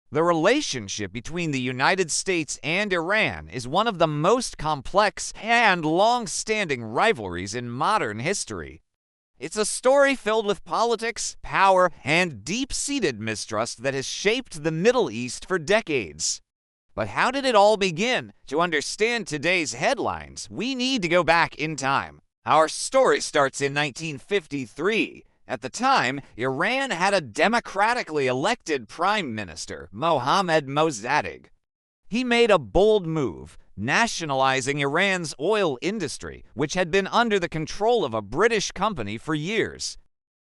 The relationship between the United States and Iran is one of the most complex and long-standing rivalries in modern history. It's a story filled with politics, power, and deep-seated mistrust that has shaped the Middle East for decades. But how did it all begin? To understand today's headlines, we need to go back in time. Our story starts in 1953. At the time, Iran had a democratically elected prime minister, Mohammad Mossadegh. He made a bold move, nationalizing Iran's oil industry, which had been under the control of a British company for years.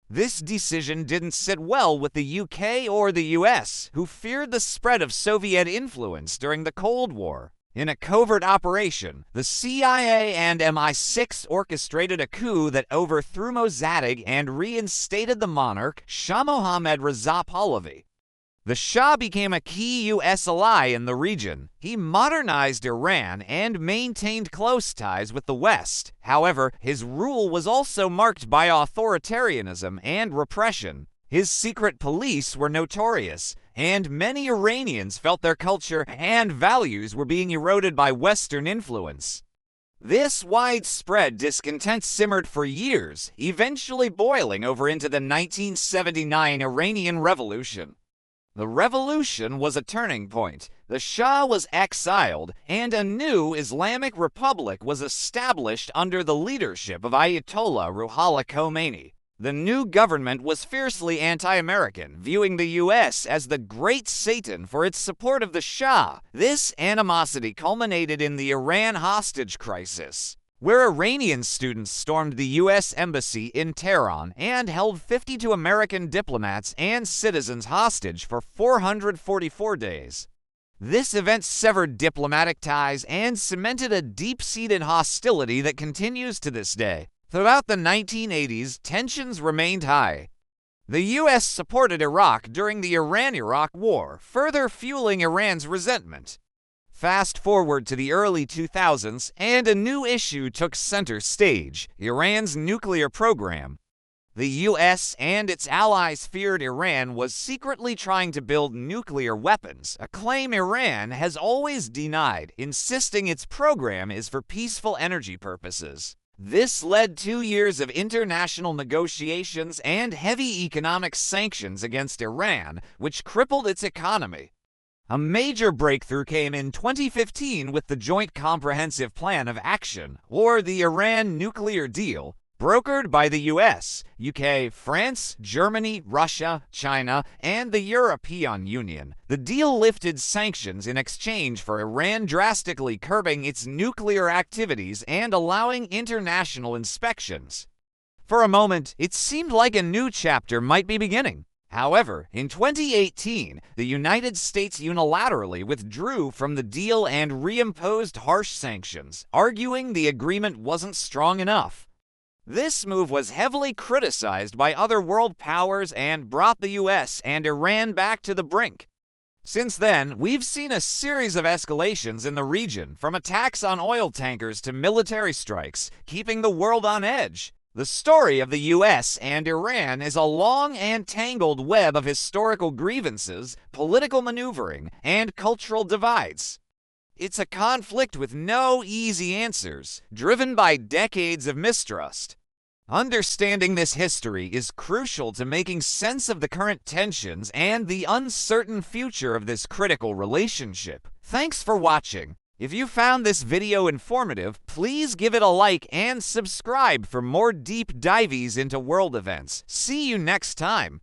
This decision didn't sit well with the UK or the US, who feared the spread of Soviet influence during the Cold War. In a covert operation, the CIA and MI6 orchestrated a coup that overthrew Mossadegh and reinstated the monarch, Shah Mohammad Reza Pahlavi. The Shah became a key U.S. ally in the region. He modernized Iran and maintained close ties with the West. However, his rule was also marked by authoritarianism and repression. His secret police were notorious, and many Iranians felt their culture and values were being eroded by Western influence. This widespread discontent simmered for years, eventually boiling over into the 1979 Iranian Revolution. The revolution was a turning point. The Shah was exiled, and a new Islamic republic was established under the leadership of Ayatollah Ruhollah Khomeini. The new government was fiercely anti-American, viewing the U.S. as the great Satan for its support of the Shah. This animosity culminated in the Iran hostage crisis, where Iranian students stormed the U.S. Embassy in Tehran and held 52 American diplomats and citizens hostage for 444 days. This event severed diplomatic ties and cemented a deep-seated hostility that continues to this day. Throughout the 1980s, tensions remained high. The U.S. supported Iraq during the Iran-Iraq War, further fueling Iran's resentment. Fast forward to the early 2000s, and a new issue took center stage: Iran's nuclear program. The U.S. and its allies feared Iran was secretly trying to build nuclear weapons, a claim Iran has always denied, insisting its program is for peaceful energy purposes. This led 2 years of international negotiations and heavy economic sanctions against Iran, which crippled its economy. A major breakthrough came in 2015 with the Joint Comprehensive Plan of Action, or the Iran Nuclear Deal, brokered by the US, UK, France, Germany, Russia, China, and the European Union. The deal lifted sanctions in exchange for Iran drastically curbing its nuclear activities and allowing international inspections. For a moment, it seemed like a new chapter might be beginning. However, in 2018, the United States unilaterally withdrew from the deal and reimposed harsh sanctions, arguing the agreement wasn't strong enough. This move was heavily criticized by other world powers and brought the US and Iran back to the brink. Since then, we've seen a series of escalations in the region, from attacks on oil tankers to military strikes, keeping the world on edge. The story of the US and Iran is a long and tangled web of historical grievances, political maneuvering, and cultural divides. It's a conflict with no easy answers, driven by decades of mistrust. Understanding this history is crucial to making sense of the current tensions and the uncertain future of this critical relationship. Thanks for watching. If you found this video informative, please give it a like and subscribe for more deep dives into world events. See you next time.